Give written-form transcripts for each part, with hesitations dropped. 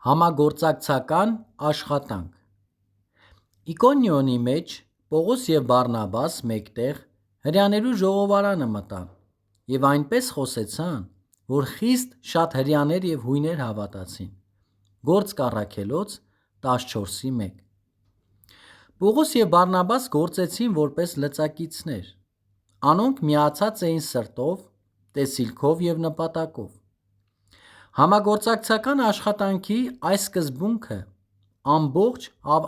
Համագործակցական աշխատանք։ Իկոնիոնի մեջ Պողոս և Բարնաբաս մեկտեղ հրեաներու ժողովարանը մտան և այնպես խոսեցան, որ խիստ շատ հրեաներ և հույներ հավատացին։ Գործք առաքելոց 14:1։ Պողոս և Բարնաբաս գործեցին որպես լծակիցներ։ Անոնք միացած էին սրտով, տեսիլքով և նպատակով։ Համագործակցական աշխատանքի այս սկզբունքը ամբողջ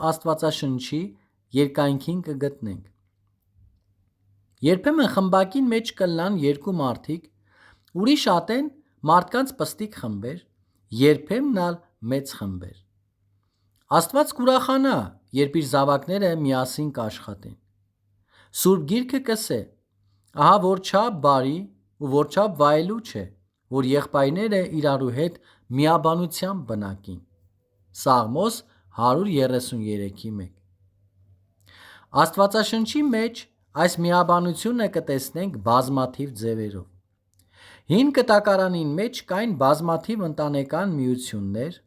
Աստվածաշնչի երկայնքին կգտնենք։ Երբեմն խմբակին մեջ կլան երկու մարդիկ, ուրիշ ատեն մարդկանց պստիկ խմբեր, երբեմն ալ մեծ խմբեր։ Աստված կուրախանա, երբ իր զավակները միասին կաշխատեն։ Սուրբ Գիրքը կ'սե. «Ահա որչափ բարի ու որչափ վայելուչ է, որ եղբայրները իրարու հետ միաբանությամբ բնակին»։ Սաղմոս 133:1։ Աստվածաշնչի մեջ այս միաբանությունը կտեսնենք բազմաթիվ ձևերով։ Հին Կտակարանին մեջ կային բազմաթիվ ընտանեկան միություններ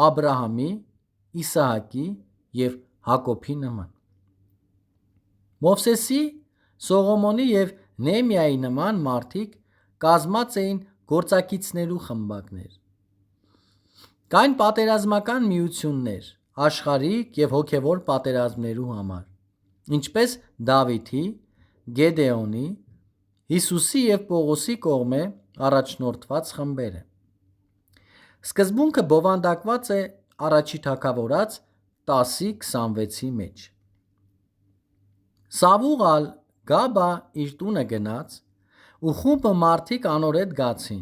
Աբրահամի, Իսահակի և Հակոբի նման։ Մովսեսի, Սողոմոնի և Նեհեմիայի նման մարդիկ կազմած էին գործակիցներու խմբակներ։ Կային պատերազմական միություններ աշխարհիկ և հոգևոր պատերազմներու համար, ինչպես Դավիթի, Գեդեոնի, Հիսուսի և Պողոսի կողմէ առաջնորդված խմբերը։ Սկզբունքը բովանդակված է Ա Թագավորաց 10:26 մեջ։ Սավուղ ալ Գաբա իր տունը գնաց, ու խումբը մարդիկ անոր հետ գացին,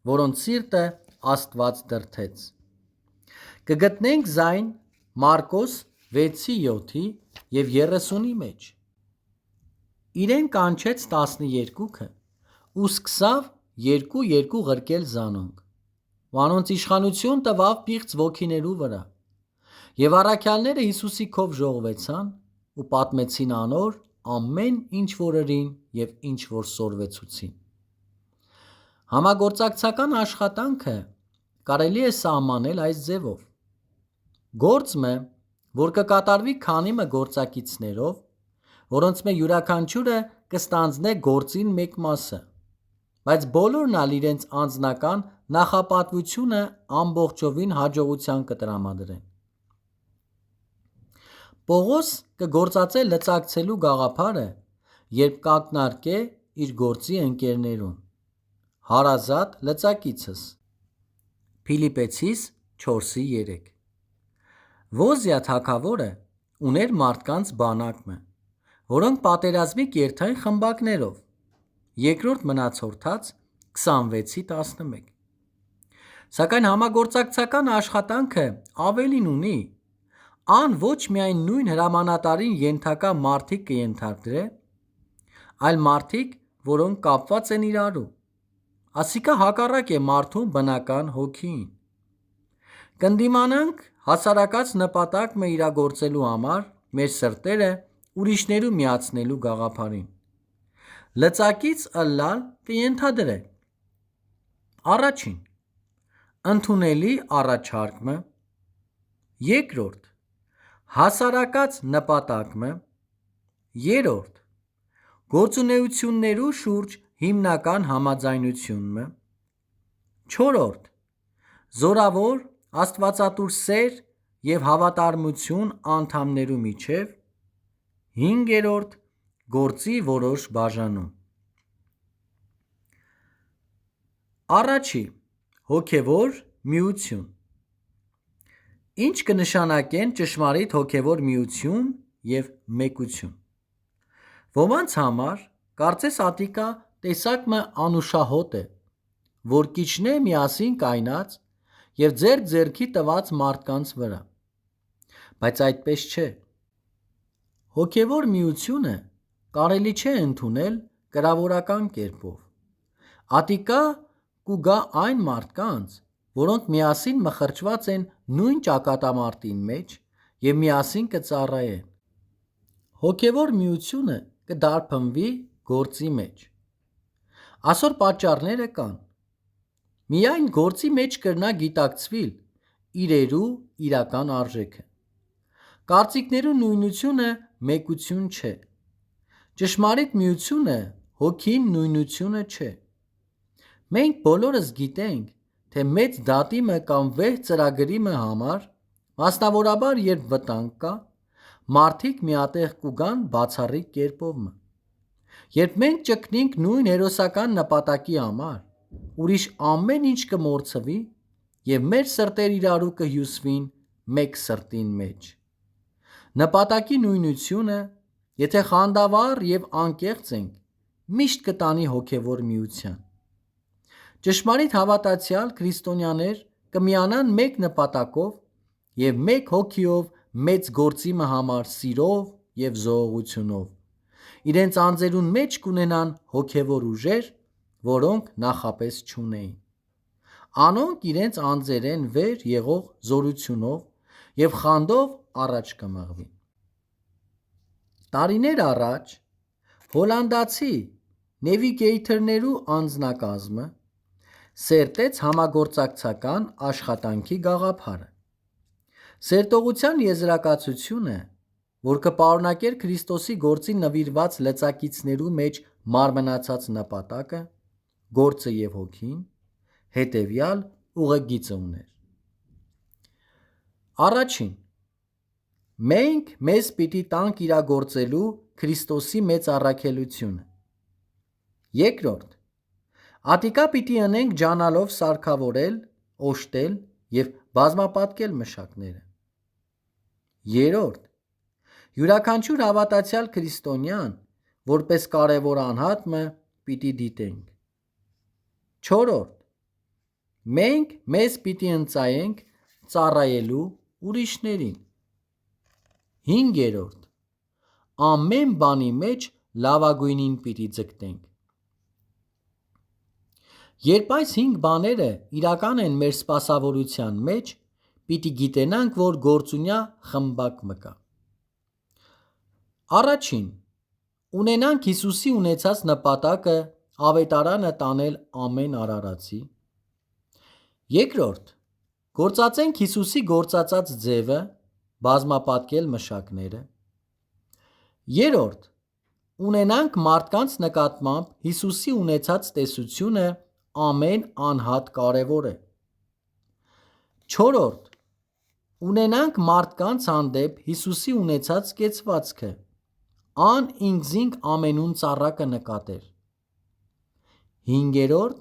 որոնց սիրտը Աստված դրդեց։ Կգտնենք ձայն Մարկոս 6:7 և 30 մեջ։ Իրեն կանչեց 12-ը ու սկսավ երկու ղրկել զանոնք, ու անոնց իշխանություն տվավ պիղծ ոգիներու վրա։ Եվ առաքյալները Հիսուսի քով ժողվեցան ու պատմեցին անոր ամեն ինչ որ ըրին և ինչ որ սորվեցուցին։ Համագործակցական աշխատանքը կարելի է սահմանել այս ձևով. գործ մը, որ կկատարվի քանի մը գործակիցներով, որոնցմէ յուրաքանչյուրը կստանձնե գործին մեկ մասը, բայց բոլորն ալ իրենց անձնական նախապատվությունը ամբողջովին հաջողության կտրամադրեն։ Պողոս կգործածե լծակցելու գաղափարը, երբ կակնարկե իր գործի ընկերներուն. հարազատ լծակիցս։ Փիլիպպեցիս 4:3։ Ոզիա թագավորը ուներ մարդկանց բանակը, որոնք պատերազմի կերթային խմբակներով, երկրորդ մնացորդաց 26:11։ Սակայն համագործակցական աշխատանքը ավելին ունի, ան ոչ միայն նույն հրամանատարին ենթակա մարդիկ կենթադրե, այլ մարդիկ, որոնք կապված են իրարու, ասիկա հակառակ է մարդու բնական հոգիին։ Կընդդիմանանք հասարակած նպատակ մը իրագործելու համար մեր սրտերը ուրիշներու միացնելու գաղափարին։ Լծակից ըլլալ կենթադրե. Առաջին՝ ընդունելի առաջարկը, երկրորդ՝ հասարակած նպատակը, երրորդ՝ գործունեություններու շուրջ հիմնական համաձայնությունը, չորրորդ՝ զորավոր աստվածատուր սեր և հավատարմություն անդամներու միջև, հինգերորդ՝ գործի որոշ բաժանում։ Առաջի՝ հոգևոր միություն։ Ի՞նչ կնշանակեն ճշմարիտ հոգևոր միություն և մեկություն։ Ոմանց համար կարծես ատիկա տեսակ մը անուշահոտ է, որ կիջնե միասին կայնած և ձեռք ձեռքի տված մարդկանց վրա, բայց այդպես չէ։ Հոգևոր միությունը կարելի չէ ընդունել կրավորական կերպով։ Ատիկա կու գա այն մարդկանց, որոնք միասին մխրճված են նույն ճակատամարտին մեջ և միասին կծառայեն։ Հոգևոր միությունը կդարբնվի գործի մեջ։ Ասոր պատճառները կան։ Միայն գործի մեջ կրնա գիտակցվիլ իրերու իրական արժեքը։ Կարծիքներու նույնությունը մեկություն չէ։ Ճշմարիտ միությունը հոգին նույնությունը չէ։ Մենք բոլորս գիտենք, թե մեծ դատիմը կամ վեհ ծրագրիմը համար, մասնավորաբար երբ վտանգ կա, մարդիկ միատեղ կուգան բացառիկ կերպովը։ Երբ մենք ճգնենք նույն հերոսական նպատակի համար, ուրիշ ամեն ինչ կմոռցվի և մեր սրտեր իրարու կհյուսվին մեկ սրտին մեջ։ Նպատակի նույնությունը, եթե խանդավառ և անկեղծ ենք, միշտ կտանի հոգևոր միության։ Ճշմարիտ հավատացյալ քրիստոնյաներ կմիանան մեկ նպատակով և մեկ հոգիով մեծ գործիմը համար սիրով և զոհողությունով, իրենց անձերուն մեջ կունենան հոգևոր ուժեր, որոնք նախապես չունեին։ Անոնք իրենց անձերեն վեր եղող զորությունով և խանդով առաջ կմղվին։ Տարիներ առաջ հոլանդացի նեվիգեյթորներու անձնակազմը սերտեց համագործակցական աշխատանքի գաղափարը։ Սերտողության եզրակացությունը, որ կպարունակեր Քրիստոսի գործին նվիրված լծակիցներու մեջ մարմնացած նպատակը, գործը և հոգին, հետևյալ ուղեգիծը ուներ. Առաջին. մենք մեզ պիտի տանք իրագործելու Քրիստոսի մեծ առաքելությունը։ Երկրորդ. ատիկա պիտի ընենք ջանալով սարքավորել, օժտել և բազմապատկել մշակները։ Երրորդ. յուրաքանչյուր հավատացյալ քրիստոնյան որպես կարևոր անհատը պիտի դիտենք։ Չորրորդ. մենք մեզ պիտի ընծայենք ծառայելու ուրիշներին։ Հինգերորդ. ամեն բանի մեջ լավագույնին պիտի ձգտենք։ Երբ այս 5 բաները իրական են մեր սպասավորության մեջ, պիտի գիտենանք, որ գործունյա խմբակ մը կա։ Առաջին. ունենանք Հիսուսի ունեցած նպատակը ավետարանը տանել ամեն արարածի։ Երկրորդ. գործածենք Հիսուսի գործածած ձևը, բազմապատկել մշակները։ Երրորդ. ունենանք մարդկանց նկատմամբ Հիսուսի ունեցած տեսությունը ամեն անհատ կարևոր է։ Չորրորդ. ունենանք մարդկանց հանդեպ Հիսուսի ունեցած կեցվածքը, ան ինքզինք ամենուն ծառակը նկատել։ Հինգերորդ.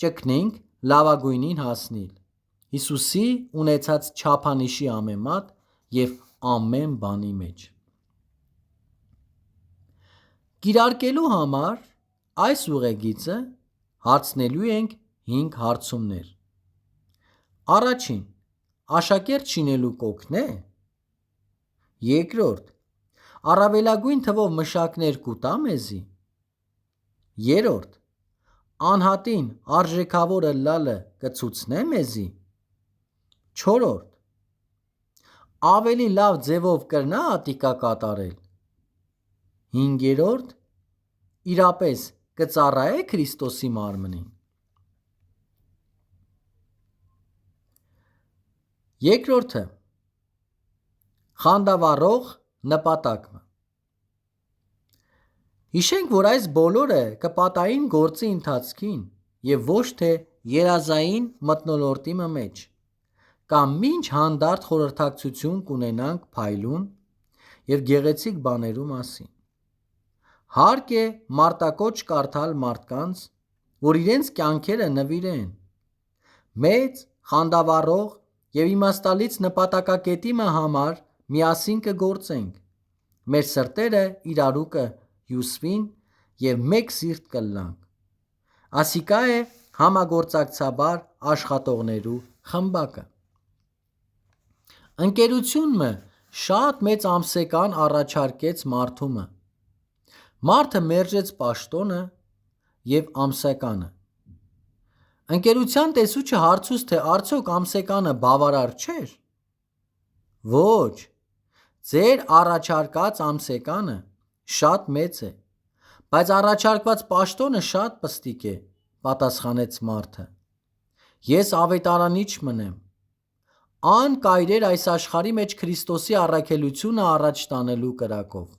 ճգնենք լավագույնին հասնել, Հիսուսի ունեցած չափանիշի համեմատ և ամեն բանի մեջ։ Կիրարկելու համար այս ուղեգիծը հարցնելու ենք 5 հարցումներ։ Առաջին. աշակերտ լինելու կօգնե՞։ Երկրորդ. առավելագույն թվով մշակներ կուտա՞ մեզի։ Երրորդ. անհատին արժեքավորը լալը կցուցնե՞ մեզի։ Չորրորդ. ավելի լավ ձևով կրնա՞ ատիկա կատարել։ Հինգերորդ. իրապես կծառայե՞ Քրիստոսի մարմնին։ Երկրորդը. խանդավառող նպատակը։ Հիշենք, որ այս բոլորը կպատահին գործի ընթացքին և ոչ թե երազային մթնոլորտի մեջ, կամ մինչ հանդարտ խորհրդակցություն կունենանք փայլուն և գեղեցիկ բաներու մասին։ Հարկ է մարտակոչ կարդալ մարդկանց, որ իրենց կյանքերը նվիրեն մեծ, խանդավառող և իմաստալից նպատակակետի համար միասին կգործենք, մեր սրտերը իրարու կհյուսվին և մեկ սիրտ կլանք։ Ասիկա է համագործակցաբար աշխատողներու խմբակը։ Ընկերությունը շատ մեծ ամսեկան առաջարկեց մարդումը։ Մարդը մերժեց պաշտոնը և ամսեկանը։ Ընկերության տեսուչը հարցուց, թե արդյոք ամսեկանը բավարար չէր։ Ոչ, ձեր առաջարկած ամսեկանը շատ մեծ է, բայց առաջարկված պաշտոնը շատ պստիկ է, պատասխանեց մարդը։ Ես ավետարանի չմնեմ, ան կայրեր այս աշխարհի մեջ Քրիստոսի առաքելությունը առաջ տանելու կրակով։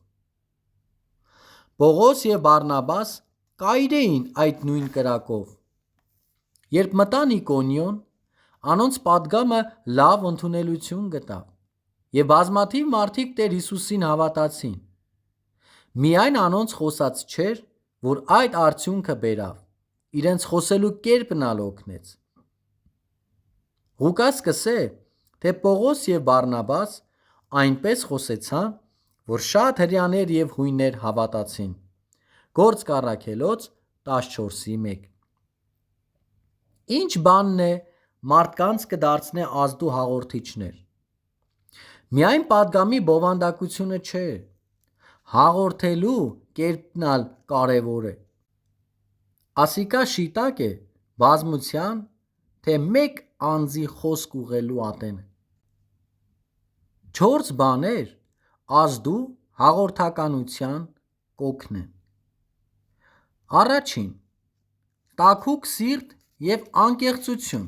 Պողոս եւ Բարնաբաս կայրեին այդ նույն կրակով։ Երբ մտան Իկոնիոն, անոնց պատգամը լավ ընդունելություն գտավ եւ բազմաթիվ մարդիկ Տեր Հիսուսին հավատացին։ Միայն անոնց խոսած չէր, որ այդ արդյունքը բերավ, իրենց խոսելու կերպն ալ օգնեց։ Ղուկաս կսե, թե Պողոս եւ Բարնաբաս այնպես խոսեցան, որ շատ հրեաներ եւ հույներ հավատացին։ Գործք առաքելոց 14:1։ Ինչ բանն է մարդկանց կդարձնե ազդու հաղորդիչներ։ Միայն պատգամի բովանդակությունը չէ, հաղորդելու կերպն ալ կարևոր է։ Ասիկա շիտակ է բազմության, թե մեկ անձի խոսք ուղղելու ատենը։ 4 բաներ ազդու հաղորդականության կօգնեն։ Առաջին՝ տաքուկ սիրտ եւ անկեղծություն։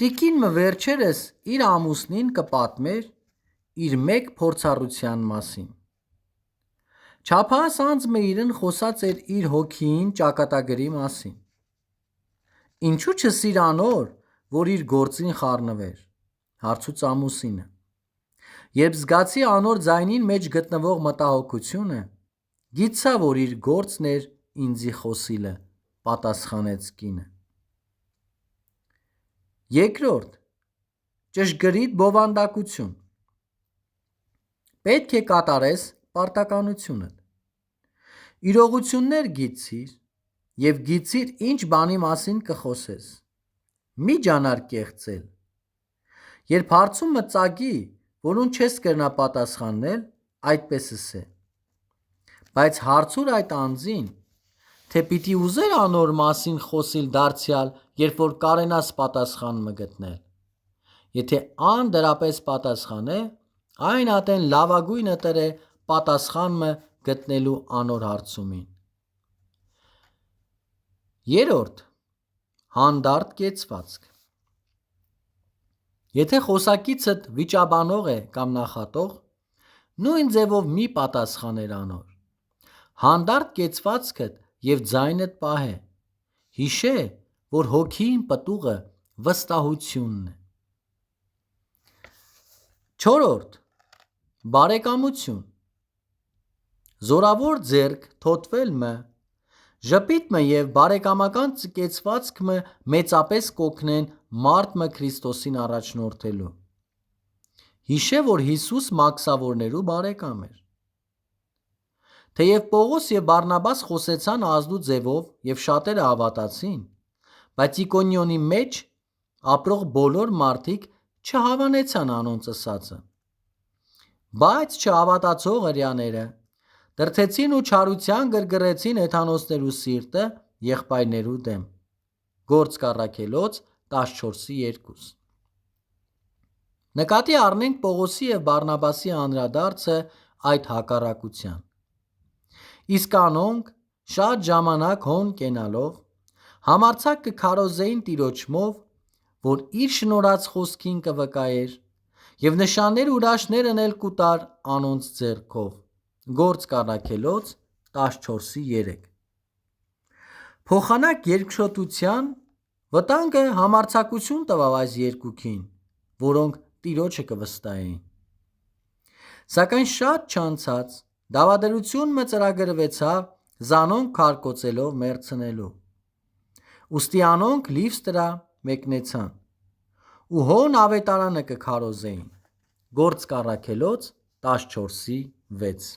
Տիկինը վերջերս իր ամուսնին կպատմեր իր մեկ փորձառության մասին։ Չափահաս անձը իրեն խոսած էր իր հոգիին ճակատագրի մասին։ Ինչու չսիր անոր, որ իր գործին խառնվեր, հարցուց ամուսինը։ Երբ զգացի անոր ձայնին մեջ գտնվող մտահոգությունը, գիտցա, որ իր գործն էր ինձի խոսիլը, պատասխանեց կինը։ Երկրորդ՝ ճշգրիտ բովանդակություն։ Պետք է կատարես պարտականությունդ։ Իրողություններ գիտցիր եւ գիտցիր ինչ բանի մասին կխոսես։ Մի ջանար կեղծել։ Երբ հարցումը ծագի, որուն չես կրնա պատասխանել, այդպես է։ Բայց հարցուր այդ անձին, թե պիտի ուզեր անոր մասին խոսիլ դարձյալ, երբ որ կարենաս պատասխանը գտնել։ Եթե ան դրապես պատասխանե, այն ատեն լավագույնը տրե պատասխանը գտնելու անոր հարցումին։ Երրորդ՝ հանդարտ կեցվածք։ Եթե խոսակիցդ վիճաբանող է կամ նախատող, նույն ձևով մի պատասխաներ անոր։ Հանդարտ կեցվածքդ եւ ձայնդ պահե։ Հիշե, որ հոգին պտուղը վստահությունն է։ Չորրորդ՝ բարեկամություն։ Զորավոր ձեռք թոթվել մը, ժպիտ մը եւ բարեկամական կեցվածք մը մեծապես կօգնեն մարդ մը Քրիստոսին առաջնորդելու։ Հիշե, որ Հիսուս մաքսավորներու բարեկամ էր։ Թեև Պողոս եւ Բարնաբաս խոսեցան ազդու ձևով եւ շատերը հավատացին, բայց Իկոնիոնի մեջ ապրող բոլոր մարդիկ չհավանեցան անոնց ըսածը։ Բայց չհավատացող հրեաները դրդեցին ու չարության գրգռեցին հեթանոսներու սիրտը եղբայրներու դեմ։ Գործք առաքելոց 14:2։ Նկատի առնենք Պողոսի եւ Բարնաբասի անդրադարձը այդ հակառակության։ Իսկ անոնք շատ ժամանակ հոն կենալով համարձակ կքարոզեին Տիրոջմով, որ իր շնորհած խոսքին կվկայեր եւ նշաններ ուրաշներն էլ կուտար անոնց ձեռքով։ Գործք առաքելոց 14:3։ Փոխանակ երկշոտության վտանգը համարձակություն տվավ այս երկուքին, որոնք Տիրոջը կվստահեին։ Սակայն շատ չանցած դավադրություն մը ծրագրվեցավ Զանոն քարկոծելով մերցնելու։ Ուստի անոնք Լիվստրա մեկնեցան ու հոն ավետարանը կքարոզեին։ Գործք առաքելոց 14:6։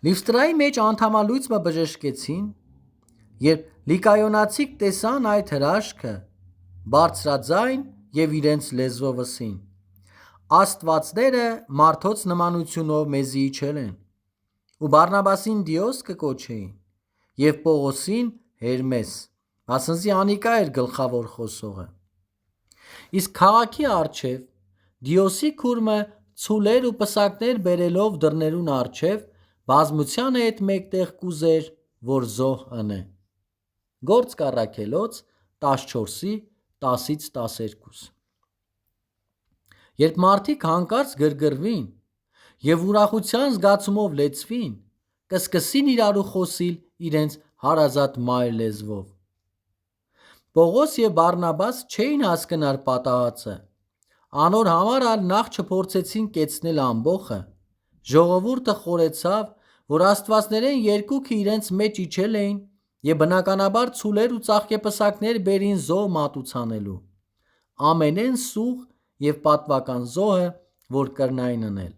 Լիվստրայի մեջ անդամալույց մը բժշկեցին, երբ լիկայոնացիք տեսան այդ հրաշքը, բարձրաձայն եւ իրենց լեզվով ըսին. Աստվածները մարդոց նմանությունով մեզի իջել են, ու Բարնաբասին Դիոս կկոչեին, եւ Պողոսին Հերմես, ասնզի անիկա էր գլխավոր խոսողը։ Իսկ քաղաքի առջև Դիոսի քուրմը ցուլեր ու պսակներ բերելով դռներուն առջև բազմությանը հետ մեկտեղ կուզեր, որ զոհ ընե։ Գործք առաքելոց 14:10։ 10-ից 12։ Երբ մարդիկ հանկարծ գրգռվին և ուրախության զգացումով լեցվին, կսկսին իրարու խոսիլ իրենց հարազատ մայր լեզվով։ Պողոս և Բարնաբաս չէին հասկնար պատահածը, անոր համար ալ նախ չփորձեցին կեցնել ամբոխը, ժողովուրդը խորեցավ, որ աստվածներեն երկուքը իրենց մեջ իջել էին և բնականաբար ցուլեր ու ծաղկեպսակներ բերին զոհ մատուցանելու, ամենեն սուղ և պատվական զոհը, որ կրնային ընել։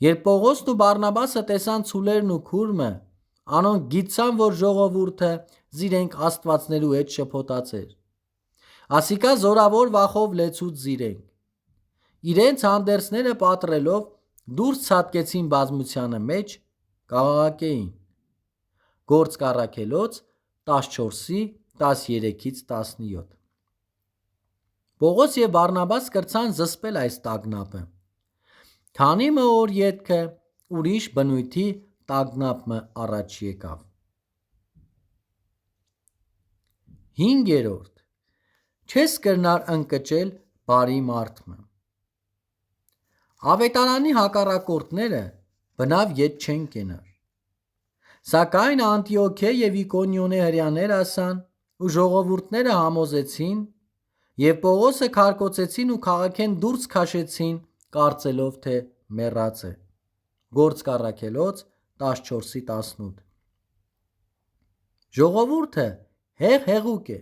Երբ Պողոսն ու Բարնաբասը տեսան ցուլերն ու քուրմը, անոնք գիտցան, որ ժողովուրդը զիրենք աստվածներու հետ շփոթած էր, ասիկա զորավոր վախով լեցուց զիրենք։ Իրենց հանդերձները պատռելով դուրս ցատկեցին բազմությանը մեջ, կաղաղակեին։ Գործք Առաքելոց 14:13-17։ Պողոս և Բարնաբաս կրցան զսպել այս տագնապը, քանի մը օր ետքը ուրիշ բնույթի տագնապ մը առաջ եկավ։ 5. Չես կրնար ընկճել բարի մարդմը։ Ավետարանի հակառակորդները բնավ ետ չեն կենար, սակայն Անտիոքիա և Իկոնիոնե հրեաներ ասան ու ժողովուրդները համոզեցին և Պողոսը քարկոծեցին ու քաղաքեն դուրս քաշեցին, կարծելով թե մեռած է։ Գործք Առաքելոց 14:18։ Ժողովուրդը հեղուկ է։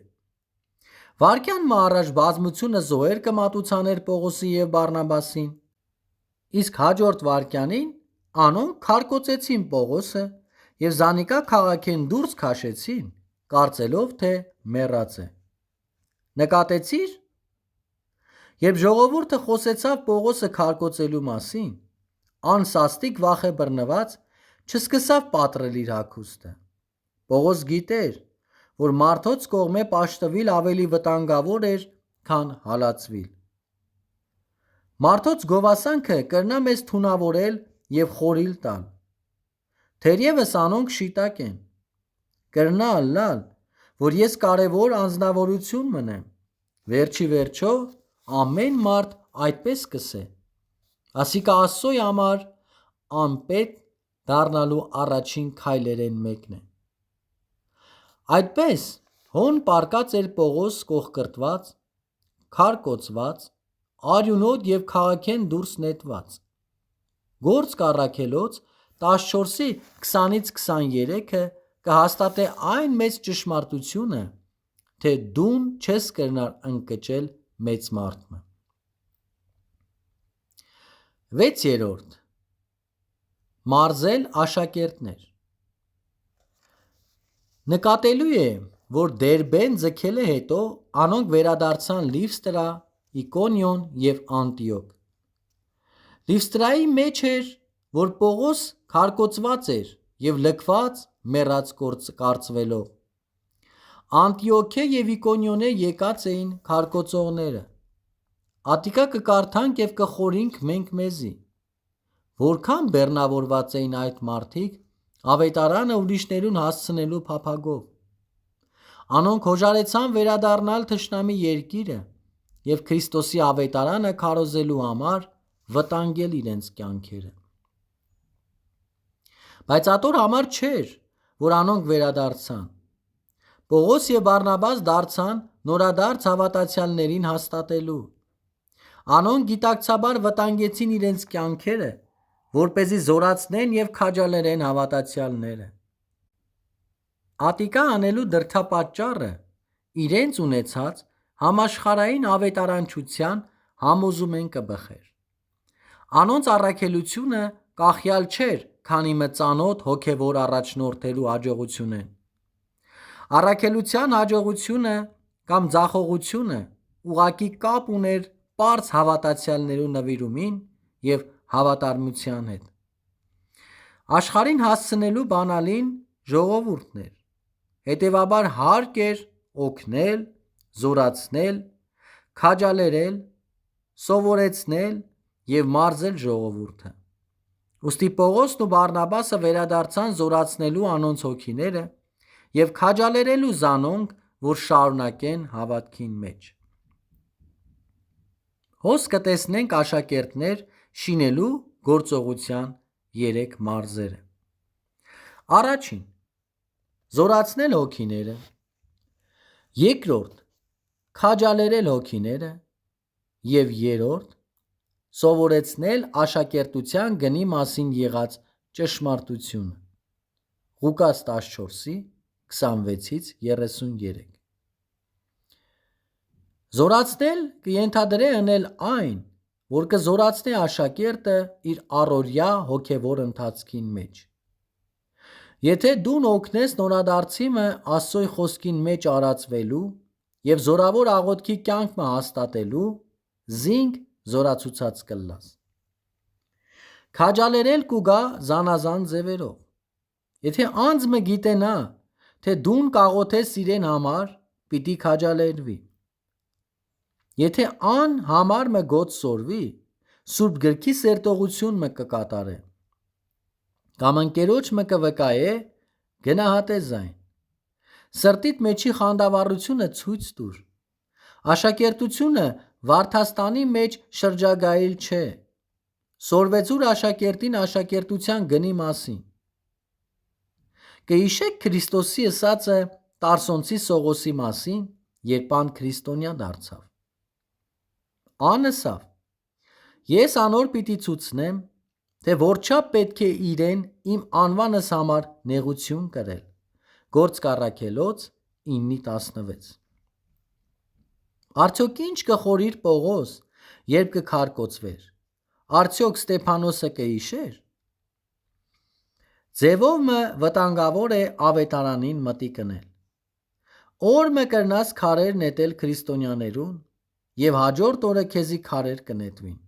Վայրկյան մը առաջ բազմությունը զոհեր կմատուցաներ Պողոսի և Բարնաբասին, իսկ հաջորդ վայրկյանին անոնք քարկոծեցին Պողոսը և զանիկա քաղաքեն դուրս քաշեցին, կարծելով թե մեռած է։ Նկատեցի՞ր։ Երբ ժողովուրդը խոսեցավ Պողոսը քարկոծելու մասին, ան սաստիկ վախը բռնված չսկսավ պատռել իր հագուստը։ Պողոս գիտեր, որ մարդոց կողմէ պաշտվել ավելի վտանգավոր էր, քան հալածվել։ Մարդոց գովասանքը կրնա մեզ թունավորել և խորիլ տալ, թերևս անոնք շիտակ են։ Կրնա ըլլալ, որ ես կարևոր անձնավորություն մընեմ, վերջի վերջո ամեն մարդ այդպես կ'սե, ասիկա Աստծոյ համար անպետք դառնալու առաջին քայլերեն մեկն է։ Այդպես հոն պառկած էր Պողոս կոխկրտված, քարկոծված, արյունոտ և քաղաքեն դուրս նետված։ Գործք Առաքելոց 14:20-23 կհաստատե այն մեծ ճշմարտությունը, թե դուն չես կրնար ընկճել մեծ մարդմը։ 6. Մարզել աշակերտներ։ Նկատելի է, որ Դերբեն ձգելէ հետո անոնք վերադարձան Լիստրա, Իկոնիոն և Անտիոք։ Լիստրայի մեջ էր, որ Պողոս քարկոծված էր և լքված մեռած կարծվելով։ Անտիոքիա և Իկոնիոնե եկած էին քարկոծողները։ Ատիկա կկարդանք և կխորհենք մենք մեզի, որքան բեռնավորված էին այդ մարդիկ ավետարանը ուրիշներուն հասցնելու փափագով։ Անոնք հոժարեցան վերադառնալ թշնամի երկիրը և Քրիստոսի ավետարանը քարոզելու համար վտանգել իրենց կյանքերը։ Բայց ատոր համար չէր, որ անոնք վերադարձան։ Պողոս և Բարնաբաս դարձան նորադարձ հավատացյալներին հաստատելու։ Անոնք գիտակցաբար վտանգեցին իրենց կյանքերը, որպեսզի զորացնեն և քաջալերեն հավատացյալները։ Ատիկա անելու դրդապատճառը իրենց ունեցած համաշխարհային ավետարանչության համոզումեն կբխեր։ Անոնց առաքելությունը կախյալ չէր քանի մը ծանոթ հոգևոր առաջնորդներու հաջողությունէն։ Առաքելության հաջողությունը կամ ձախողությունը ուղղակի կապ ուներ պարզ հավատացյալներու նվիրումին և հավատարմության հետ։ Աշխարհին հասցնելու բանալին ժողովուրդն էր, հետևաբար հարկ էր օգնել, զորացնել, քաջալերել, սովորեցնել և մարզել ժողովուրդը։ Ուստի Պողոսն ու Բարնաբասը վերադարձան զորացնելու անոնց հոգիները և քաջալերելու զանոնք, որ շարունակեն հավատքին մեջ։ Հոս կտեսնենք աշակերտներ շինելու գործողության 3 մարզերը։ Առաջին՝ զորացնել հոգիները, երկրորդ՝ քաջալերել հոգիները և երրորդ՝ սովորեցնել աշակերտության գնի մասին եղած ճշմարտությունը։ Ղուկաս 14:26-33 Զորացնել կենթադրե ընել այն, որ կզորացնի աշակերտը իր առօրյա հոգևոր ընթացքին մեջ։ Եթե դուն օգնես նորադարձիմը Աստծո խոսքին մեջ արածվելու և զորավոր աղոթքի կյանքը հաստատելու, զինք զորացուցած կլաս։ Քաջալերել կուգա զանազան ձևերով։ Եթե անձը գիտենա, թե դուն կաղոթես իրեն համար, պիտի քաջալերվի։ Եթե ան համար մը գոց սորվի, Սուրբ գրքի սերտողություն մը կկատարե։ Կամ ընկերոջ մը կվկայե, գնահատե զայն։ Սրտիդ մեջի խանդավառությունը ցույց տուր։ Աշակերտությունը վարդաստանի մեջ շրջագայել չէ։ Սորվեցուր աշակերտին աշակերտության գնի մասին։ Կհիշեք Քրիստոսի ըսածը Տարսոնցի Սողոսի մասին, երբ ան քրիստոնյա դարձավ։ Ան ըսավ. «Ես անոր պիտի ցուցնեմ, թե որչափ պետք է իրեն իմ անվանս համար նեղություն կրել»։ Գործք Առաքելոց 9:16 Արդյոք ինչ կխորիր Պողոս, երբ կքարկոծվեր։ Արդյոք Ստեփանոսը կհիշեր։ Ձևով մը վտանգավոր է ավետարանին մտիկ ընել։ Օր մը կրնաս քարեր նետել քրիստոնյաներուն և հաջորդ օրը քեզի քարեր կնետվին։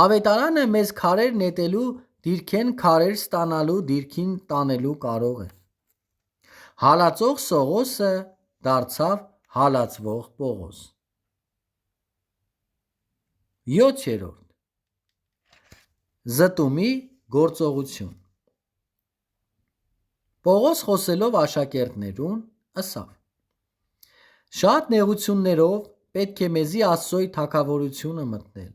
Ավետարանը մեզ քարեր նետելու դիրքեն քարեր ստանալու դիրքին տանելու կարող է։ Հալածող Սողոսը դարձավ հալածվող Պողոս։ 7. Զտումի գործողություն։ Պողոս խոսելով աշակերտներուն ըսավ. «Շատ նեղություններով պետք է մեզի Աստծոյ թագավորությունը մտնել»։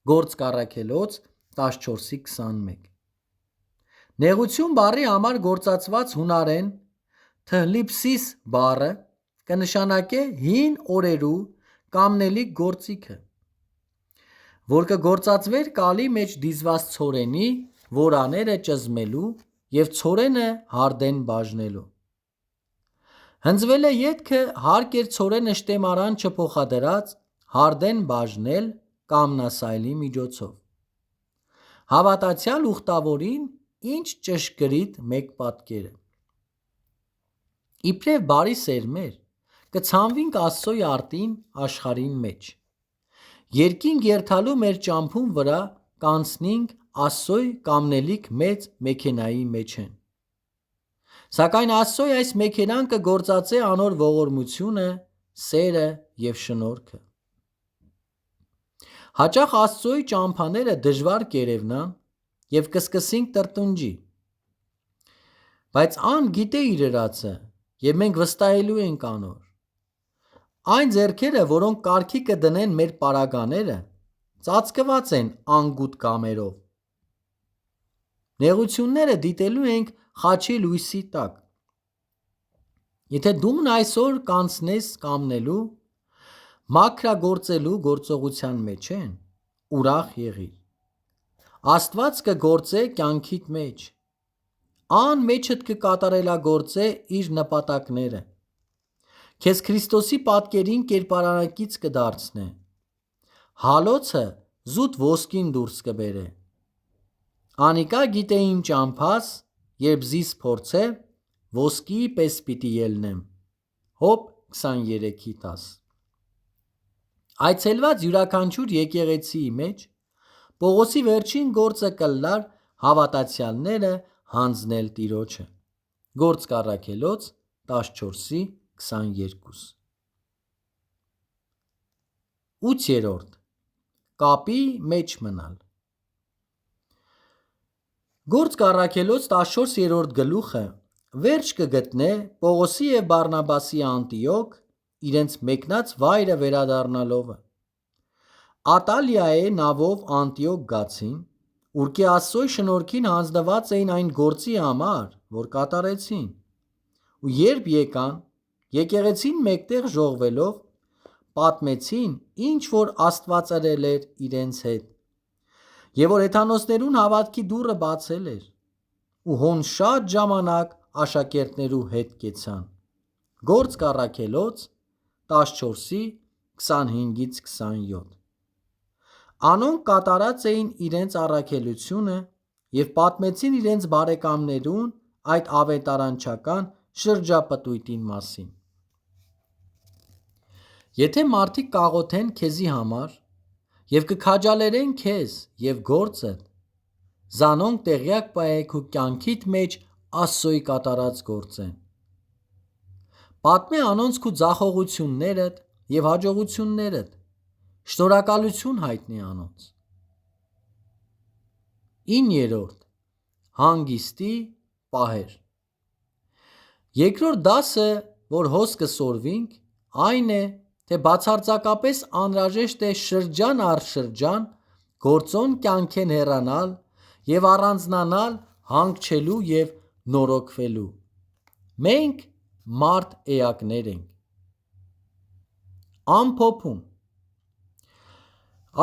Գործք Առաքելոց 14:21 Նեղություն բառի համար գործածված հունարեն թհլիփսիս բառը կնշանակե հին օրերու կամնելիք գործիքը, որ կգործածվեր կալի մեջ դիզված ցորենի որաները ճզմելու և ցորենը հարդեն բաժնելու։ Հնձվել է ետքը հարկ էր ցորենը շտեմարան չփոխադրած հարդեն բաժնել կամնասայլի միջոցով։ Հավատացյալ ուխտավորին ինչ ճշգրիտ մեկ պատկերը։ Իբրև բարի սերմեր կցանվինք Աստծոյ արտին աշխարհին մեջ։ Երկինք երթալու մեր ճամփուն վրա կանցնինք Աստծոյ կամնելիք մեծ մեքենայի մեջեն։ Սակայն Աստծոյ այս մեքենան կգործածե անոր ողորմությունը, սերը և շնորհքը։ Հաճախ Աստծոյ ճամփաները դժվար կերևնան և կսկսինք տրտնջի։ Բայց ան գիտե իր ըրածը և մենք վստահելու ենք անոր։ Այն ձեռքերը, որոնք կարգի կդնեն մեր պարագաները, ծածկված են անգութ կամերով։ Նեղությունները դիտելու ենք խաչի լույսի տակ։ Եթե դուն այսօր կանցնես կամնելու, մաքրագործելու գործողության մեջ են, ուրախ եղիր։ Աստված կգործե կյանքիդ մեջ։ Ան մեջդ կկատարելագործե իր նպատակները։ Քեզ Քրիստոսի պատկերին կերպարանքից կդարձնե։ Հալոցը զուտ ոսկին դուրս կբերե։ Անիկա գիտե իմ ճամփաս, երբ զիս փորձե, ոսկիի պես պիտի ելնեմ։ Հոբ 23:10 Այցելված յուրաքանչյուր եկեղեցիի մեջ Պողոսի վերջին գործը կլար հավատացյալները հանձնել Տիրոջը։ Գործք Առաքելոց 14:22 8. Կապի մեջ մնալ։ Գործք Առաքելոց 14-րդ գլուխը վերջ կգտնե Պողոսի և Բարնաբասի Անտիոք իրենց մեկնած վայրը վերադառնալովը։ Ատալիայի նավով Անտիոք գացին, ուր Աստծոյ շնորհքին հանձնված էին այն գործի համար, որ կատարեցին, ու երբ եկան, եկեղեցին մեկտեղ ժողվելով, պատմեցին, ինչ որ Աստված արել էր իրենց հետ, և որ հեթանոսներուն հավատքի դուռը բացել էր, ու հոն շատ ժամանակ աշակերտներու հետ կեցան։ Գործք Առաքելոց 14:25-27։ Անոնք կատարած էին իրենց առաքելությունը և պատմեցին իրենց բարեկամներուն այդ ավետարանչական շրջապտույտին մասին։ Եթե մարդիկ կաղոթեն քեզի համար և կքաջալերեն քեզ և գործդ, զանոնք տեղյակ պահե քու կյանքիդ մեջ Աստծոյ կատարած գործեն։ Պատմե անոնց քու ձախողություններդ և հաջողություններդ, շնորհակալություն հայտնի անոնց։ 9. Հանգիստի պահեր։ Երկրորդ դասը, որ հոս կսորվինք, այն է, թե բացարձակապես անհրաժեշտ է շրջան առ շրջան գործոն կյանքեն հեռանալ և առանձնանալ հանգչելու և նորոգվելու։ Մենք մարդ էակներ ենք։ Ամփոփում։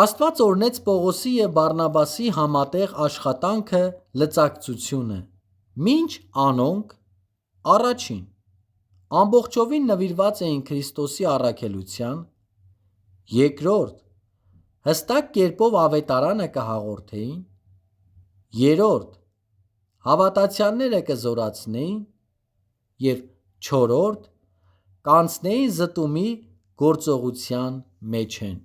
Աստված օրհնեց Պողոսի և Բարնաբասի համատեղ աշխատանքը լծակցությունը, մինչ անոնք. Առաջին. ամբողջովին նվիրված էին Քրիստոսի առաքելության, երկրորդ. հստակ կերպով ավետարանը կհաղորդեին, երրորդ. հավատացյալները կզորացնեին և չորրորդ. կանցնեին զտումի գործողության մեջ են։